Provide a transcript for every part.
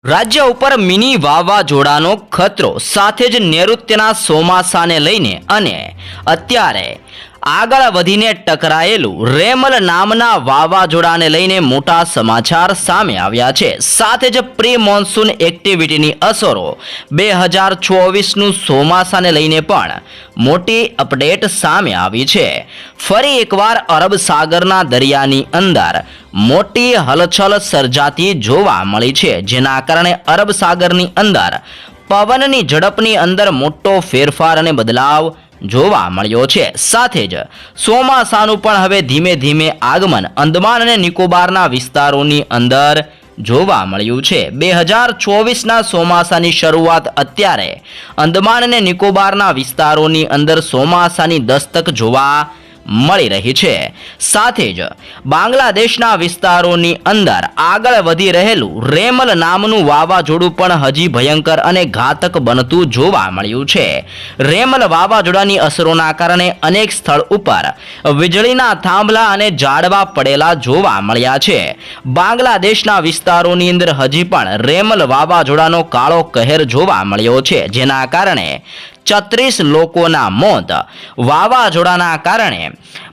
રાજ્ય ઉપર મિની વાવાઝોડાનો ખતરો સાથે જ નૈઋત્યના ચોમાસાને લઈને અને અત્યારે આગળ વધીને ટકરાયેલું રેમલ નામના વાવાઝોડાને લઈને મોટા સમાચાર સામે આવ્યા છે। સાથે જ પ્રી મોન્સૂન એક્ટિવિટીની અસરો 2024નું ચોમાસાને લઈને પણ મોટી અપડેટ સામે આવી છે। ફરી એકવાર અરબ સાગરના દરિયાની અંદર મોટી હલચલ સર્જાતી જોવા મળી છે, જેના કારણે અરબ સાગરની અંદર પવનની ઝડપની અંદર મોટો ફેરફાર અને બદલાવ જોવા મળ્યો છે। સાથે જ ચોમાસાનું પણ હવે ધીમે ધીમે આગમન અંદમાન અને નિકોબારના વિસ્તારોની અંદર જોવા મળ્યું છે। 2024ના ચોમાસાની શરૂઆત અત્યારે અંદમાન અને નિકોબારના વિસ્તારોની અંદર ચોમાસાની દસ્તક જોવા મળી રહી છે। સાથે જ બાંગ્લાદેશના વિસ્તારોની અંદર આગળ વધી રહેલું રેમલ નામનું વાવાઝોડું પણ હજી ભયંકર અને ઘાતક બનતું જોવા મળ્યું છે। રેમલ વાવાઝોડાની અસરોના કારણે અનેક સ્થળ ઉપર વીજળીના થાંભલા અને ઝાડવા પડેલા જોવા મળ્યા છે। બાંગ્લાદેશના વિસ્તારોની અંદર હજી પણ રેમલ વાવાઝોડાનો કાળો કહેર જોવા મળ્યો છે, જેના કારણે 36 લોકોના મોત, વાવાઝોડાના કારણે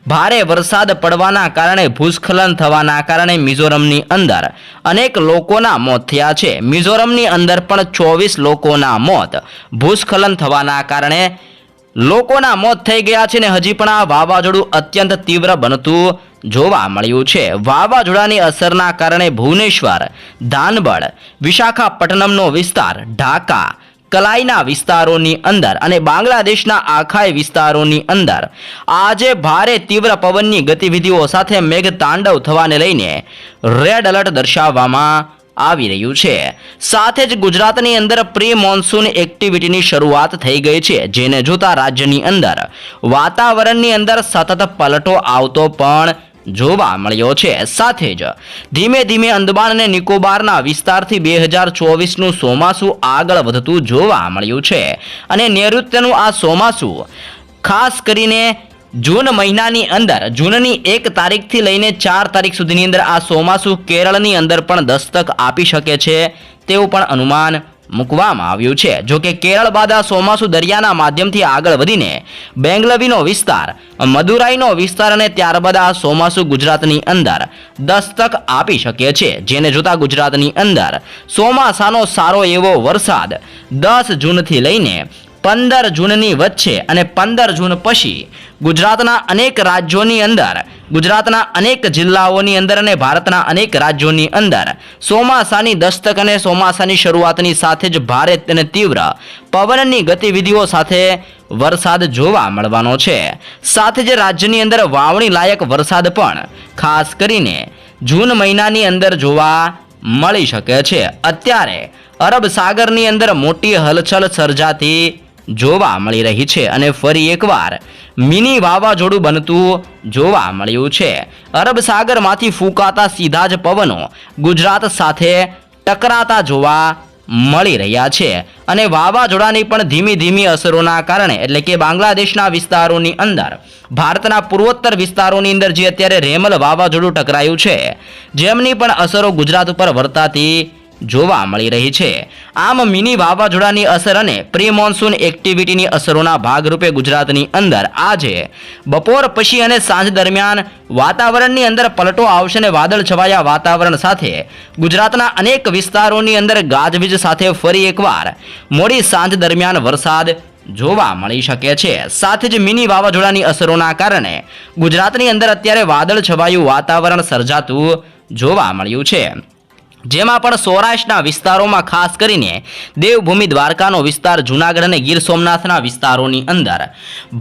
ભારે વરસાદ પડવાના કારણે ભૂસ્ખલન થવાના કારણે મિઝોરમની અંદર અનેક લોકોના મોત થયા છે। મિઝોરમની અંદર પણ 24 લોકોના મોત ભૂસ્ખલન થવાના કારણે લોકોના મોત થઈ ગયા છે ને હજી પણ આ વાવાઝોડું અત્યંત તીવ્ર બનતું જોવા મળ્યું છે। વાવાઝોડાની અસરના કારણે ભુવનેશ્વર, ધાનબડ, વિશાખાપટ્ટનમનો વિસ્તાર, ઢાકા, કલાઈના વિસ્તારોની અંદર અને બાંગ્લાદેશના આખાઈ વિસ્તારોની અંદર આજે ભારે તીવ્ર પવનની ગતિવિધિઓ સાથે મેઘતાંડવ થવાને લઈને રેડ એલર્ટ દર્શાવવામાં આવી રહ્યું છે। સાથે જ ગુજરાતની અંદર પ્રી મોન્સૂન એક્ટિવિટીની શરૂઆત થઈ ગઈ છે, જેને જોતા રાજ્યની અંદર વાતાવરણની અંદર સતત પલટો આવતો પણ જોવા મળ્યો છે। સાથે જ ધીમે ધીમે અંદમાન અને નિકોબારના વિસ્તારથી 2024નું ચોમાસું આગળ વધતું જોવા મળ્યું છે અને નૈઋત્યનું આ ચોમાસું ખાસ કરીને જૂન મહિનાની અંદર જૂનની 1 તારીખથી લઈને 4 તારીખ સુધીની અંદર આ ચોમાસું કેરળની અંદર પણ દસ્તક આપી શકે છે તેવું પણ અનુમાન મૂકવામાં આવ્યું છે। જો કે કેરળ બાદ આ ચોમાસું દરિયાના માધ્યમથી આગળ વધીને બેંગલવીનો વિસ્તાર, મદુરાઈનો વિસ્તાર અને ત્યારબાદ આ ચોમાસું ગુજરાતની અંદર દસ્તક આપી શકે છે, જેને જોતા ગુજરાતની અંદર ચોમાસાનો સારો એવો વરસાદ 10 જૂનથી લઈને 15 જૂનની વચ્ચે અને 15 જૂન પછી ગુજરાતના અનેક રાજ્યોની અંદર, ગુજરાતના અનેક જિલ્લાઓની અંદર અને ભારતના અનેક રાજ્યોની અંદર ચોમાસાની દસ્તક અને ચોમાસાની શરૂઆતની સાથે જ ભારે અને તીવ્ર પવનની ગતિવિધિઓ સાથે વરસાદ જોવા મળવાનો છે। સાથે જ રાજ્યની અંદર વાવણી લાયક વરસાદ પણ ખાસ કરીને જૂન મહિનાની અંદર જોવા મળી શકે છે। અત્યારે અરબ સાગરની અંદર મોટી હલચલ સર્જાતી જોવા મળી રહી છે અને ફરી એકવાર મિની વાવાઝોડું બનતું જોવા મળ્યું છે। અરબ સાગરમાંથી ફૂંકાતા સીધા જ પવનો ગુજરાત સાથે ટકરાતા જોવા મળી રહ્યા છે અને વાવાઝોડાની પણ ધીમી ધીમી અસરોના કારણે એટલે કે બાંગ્લાદેશના વિસ્તારોની અંદર, ભારતના પૂર્વોત્તર વિસ્તારોની અંદર જે અત્યારે રેમલ વાવાઝોડું ટકરાયું છે, જેમની પણ અસરો ગુજરાત ઉપર વર્તાતી જોવા મળી રહી છે। આમ મિની વાવાઝોડાની અસર અને પ્રી મોન્સૂન એક્ટિવિટીની અસરોના ભાગરૂપે ગુજરાતની અંદર આજે બપોર પછી અને સાંજ દરમિયાન વાતાવરણની અંદર પલટો આવશે અને વાદળ છવાયા વાતાવરણ સાથે ગુજરાતના અનેક વિસ્તારોની અંદર ગાજવીજ સાથે ફરી એકવાર મોડી સાંજ દરમિયાન વરસાદ જોવા મળી શકે છે। સાથે જ મિની વાવાઝોડાની અસરોના કારણે ગુજરાતની અંદર અત્યારે વાદળ છવાયું વાતાવરણ સર્જાતું જોવા મળ્યું છે, જેમાં પણ સૌરાષ્ટ્રના વિસ્તારોમાં ખાસ કરીને દેવભૂમિ દ્વારકાનો વિસ્તાર, જૂનાગઢ અને ગીર સોમનાથના વિસ્તારોની અંદર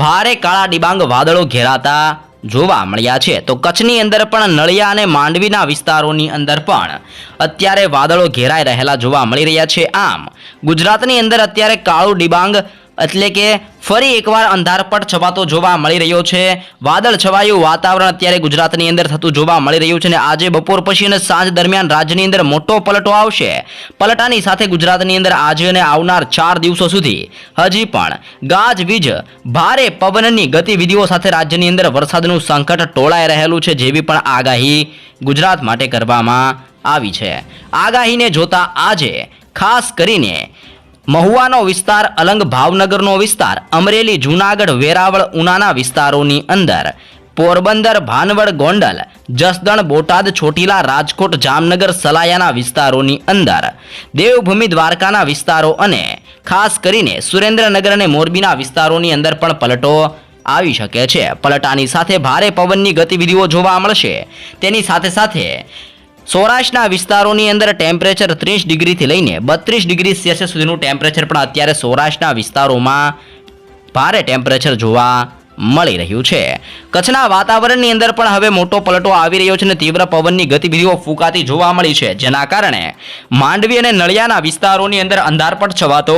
ભારે કાળા ડિબાંગ વાદળો ઘેરાતા જોવા મળ્યા છે। તો કચ્છની અંદર પણ નળિયા અને માંડવીના વિસ્તારોની અંદર પણ અત્યારે વાદળો ઘેરાઈ રહેલા જોવા મળી રહ્યા છે। આમ ગુજરાતની અંદર અત્યારે કાળું ડિબાંગ એટલે કે ફરી એકવાર અંધારપટ છવાતો જોવા મળી રહ્યો છે। વાદળ છવાયું વાતાવરણ અત્યારે ગુજરાતની અંદર થતું જોવા મળી રહ્યું છે અને આજે બપોર પછી અને સાંજ દરમિયાન રાજ્યની અંદર મોટો પલટો આવશે। પલટાની સાથે ગુજરાતની અંદર આજે અને આવનાર 4 દિવસો સુધી હજી પણ ગાજવીજ, ભારે પવનની ગતિવિધિઓ સાથે રાજ્યની અંદર વરસાદનું સંકટ ટોળાઈ રહેલું છે, જેવી પણ આગાહી ગુજરાત માટે કરવામાં આવી છે। આગાહીને જોતા આજે ખાસ કરીને મહુવાનો વિસ્તાર, અલંગ ભાવનગરનો વિસ્તાર, અમરેલી, જૂનાગઢ, વેરાવળ, ઉનાના વિસ્તારોની અંદર, પોરબંદર, ભાનવડ, ગોંડલ, જસદણ, બોટાદ, ચોટીલા, રાજકોટ, જામનગર, સલાયાના વિસ્તારોની અંદર, દેવભૂમિ દ્વારકાના વિસ્તારો અને ખાસ કરીને સુરેન્દ્રનગર અને મોરબીના વિસ્તારોની અંદર પણ પલટો આવી શકે છે। પલટાની સાથે ભારે પવનની ગતિવિધિઓ જોવા મળશે। તેની સાથે સાથે સૌરાષ્ટ્રના વિસ્તારોની અંદર ટેમ્પરેચર 30 ડિગ્રીથી લઈને 32 ડિગ્રી સેલ્સિયસ સુધીનું ટેમ્પરેચર પણ અત્યારે સૌરાષ્ટ્રના વિસ્તારોમાં ભારે ટેમ્પરેચર જોવા મળી રહ્યું છે। કચ્છના વાતાવરણની અંદર પણ હવે મોટો પલટો આવી રહ્યો છે અને તીવ્ર પવનની ગતિવિધિઓ ફૂંકાતી જોવા મળી છે, જેના કારણે માંડવી અને નળિયાના વિસ્તારોની અંદર અંધારપટ છવાતો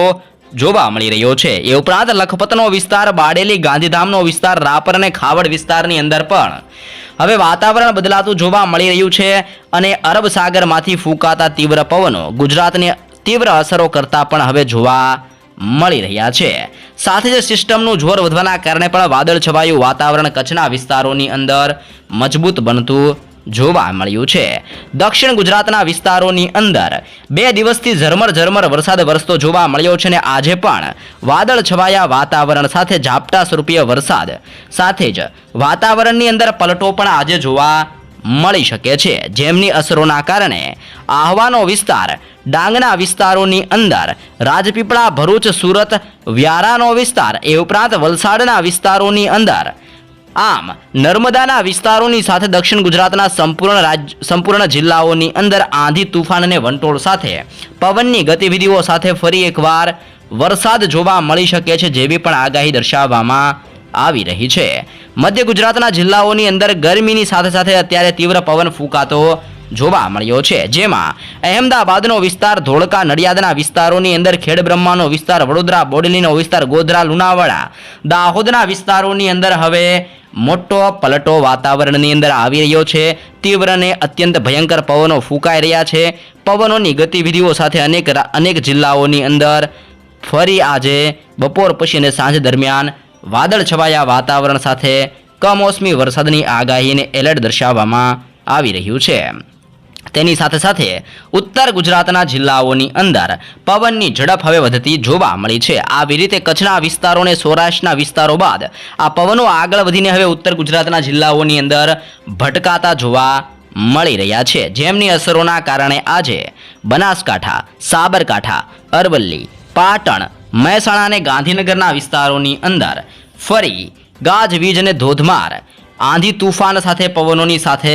જોવા મળી રહ્યો છે। એ ઉપરાંત લખપતનો વિસ્તાર, બારડોલી, ગાંધીધામનો વિસ્તાર, રાપર અને ખાવડ વિસ્તારની અંદર પણ હવે વાતાવરણ બદલાતું જોવા મળી રહ્યું છે અને અરબ સાગરમાંથી ફૂંકાતા તીવ્ર પવનો ગુજરાતને તીવ્ર અસરો કરતા પણ હવે જોવા મળી રહ્યા છે। સાથે જ સિસ્ટમનું જોર વધવાના કારણે પણ વાદળ છવાયું વાતાવરણ કચ્છના વિસ્તારોની અંદર મજબૂત બનતું જોવા મળ્યું છે। દક્ષિણ ગુજરાતના વિસ્તારોની અંદર 2 દિવસથી ઝરમર વરસાદ વરસતો જોવા મળ્યો છે અને આજે પણ વાદળ છવાયા વાતાવરણ સાથે ઝાપટા સ્વરૂપીય વરસાદ સાથે જ વાતાવરણની અંદર પલટો પણ આજે જોવા મળી શકે છે, જેમની અસરોના કારણે આહવાનો વિસ્તાર, ડાંગના વિસ્તારોની અંદર, રાજપીપળા, ભરૂચ, સુરત, વ્યારાનો વિસ્તાર, એ ઉપરાંત વલસાડના વિસ્તારોની અંદર, આમ નર્મદાના વિસ્તારોની સાથે દક્ષિણ ગુજરાતના સંપૂર્ણ જિલ્લાઓની અંદર આંધી, તુફાન અને વંટોળ સાથે પવનની ગતિવિધિઓ સાથે ફરી એકવાર વરસાદ જોવા મળી શકે છે, જેવી પણ આગાહી દર્શાવવામાં આવી રહી છે। મધ્ય ગુજરાતના જિલ્લાઓની અંદર ગરમીની સાથે સાથે અત્યારે તીવ્ર પવન ફૂંકાતો જોવા મળ્યો છે, જેમાં અહેમદાબાદનો વિસ્તાર, ધોળકા, નડિયાદના વિસ્તારોની અંદર, ખેડબ્રહ્માનો વિસ્તાર, વડોદરા, બોડેલીનો વિસ્તાર, ગોધરા, લુણાવાડા, દાહોદના વિસ્તારોની અંદર હવે મોટો પલટો વાતાવરણની અંદર આવી રહ્યો છે। તીવ્ર અને અત્યંત ભયંકર પવનો ફૂંકાઈ રહ્યા છે। પવનોની ગતિવિધિઓ સાથે અનેક જિલ્લાઓની અંદર ફરી આજે બપોર પછી અને સાંજ દરમિયાન વાદળ છવાયા વાતાવરણ સાથે કમોસમી વરસાદની આગાહીને એલર્ટ દર્શાવવામાં આવી રહ્યું છે। તેની સાથે સાથે ઉત્તર ગુજરાતના જિલ્લાઓની અંદર પવનની ઝડપ હવે વધતી જોવા મળી છે। આવી રીતે કચ્છના વિસ્તારો અને સૌરાષ્ટ્રના વિસ્તારો બાદ આ પવનો આગળ વધીને હવે ઉત્તર ગુજરાતના જિલ્લાઓની અંદર ભટકાતા જોવા મળી રહ્યા છે, જેમની અસરોના કારણે આજે બનાસકાંઠા, સાબરકાંઠા, અરવલ્લી, પાટણ, મહેસાણા અને ગાંધીનગરના વિસ્તારોની અંદર ફરી ગાજવીજ અને ધોધમાર આંધી, તુફાન સાથે પવનોની સાથે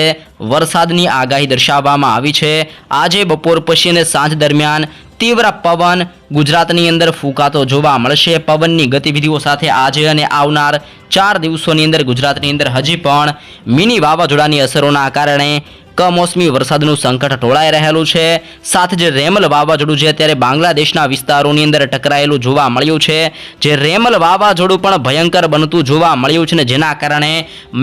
વરસાદની આગાહી દર્શાવવામાં આવી છે। આજે બપોર પછી અને સાંજ દરમિયાન તીવ્ર પવન ગુજરાતની અંદર ફૂંકાતો જોવા મળશે। પવનની ગતિવિધિઓ સાથે આજે અને આવનાર 4 દિવસોની અંદર ગુજરાતની અંદર હજી પણ મિની વાવાઝોડાની અસરોના કારણે કમોસમી વરસાદનું સંકટ ટોળાઈ રહેલું છે। સાથે જ રેમલ વાવાઝોડું જે અત્યારે બાંગ્લાદેશના વિસ્તારોની અંદર ટકરાયેલું જોવા મળ્યું છે, જે રેમલ વાવાઝોડું પણ ભયંકર બનતું જોવા મળ્યું છે ને જેના કારણે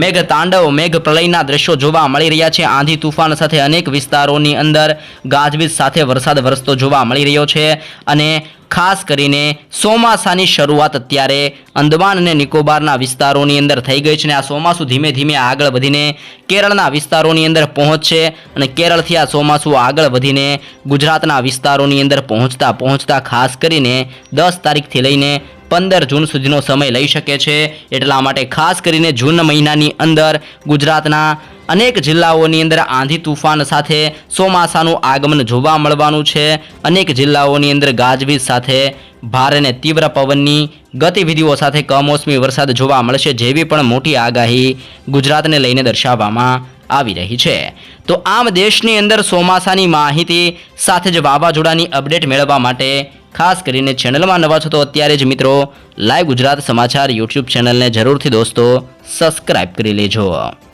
મેઘ તાંડવ, મેઘ પ્રલયના દ્રશ્યો જોવા મળી રહ્યા છે। આંધી, તુફાન સાથે અનેક વિસ્તારોની અંદર ગાજવીજ સાથે વરસાદ વરસતો જોવા મળી રહ્યો છે અને ખાસ કરીને ચોમાસાની શરૂઆત અત્યારે અંદમાન અને નિકોબારના વિસ્તારોની અંદર થઈ ગઈ છે અને આ ચોમાસું ધીમે ધીમે આગળ વધીને કેરળના વિસ્તારોની અંદર પહોંચશે અને કેરળથી આ ચોમાસું આગળ વધીને ગુજરાતના વિસ્તારોની અંદર પહોંચતા ખાસ કરીને 10 તારીખથી લઈને 15 જૂન સુધીનો સમય લઈ શકે છે। એટલા માટે ખાસ કરીને જૂન મહિનાની અંદર ગુજરાતના અનેક જિલ્લાઓની અંદર આંધી, તુફાન સાથે ચોમાસાનું આગમન જોવા મળવાનું છે। અનેક જિલ્લાઓની અંદર ગાજવીજ સાથે ભારે અને તીવ્ર પવનની ગતિવિધિઓ સાથે કમોસમી વરસાદ જોવા મળશે, જેવી પણ મોટી આગાહી ગુજરાતને લઈને દર્શાવવામાં આવી રહી છે। તો આમ દેશની અંદર ચોમાસાની માહિતી સાથે જ વાવાઝોડાની અપડેટ મેળવવા માટે ખાસ કરીને ચેનલમાં નવા છો તો અત્યારે જ મિત્રો લાઈવ ગુજરાત સમાચાર યુટ્યુબ ચેનલને જરૂરથી દોસ્તો સબસ્ક્રાઇબ કરી લેજો।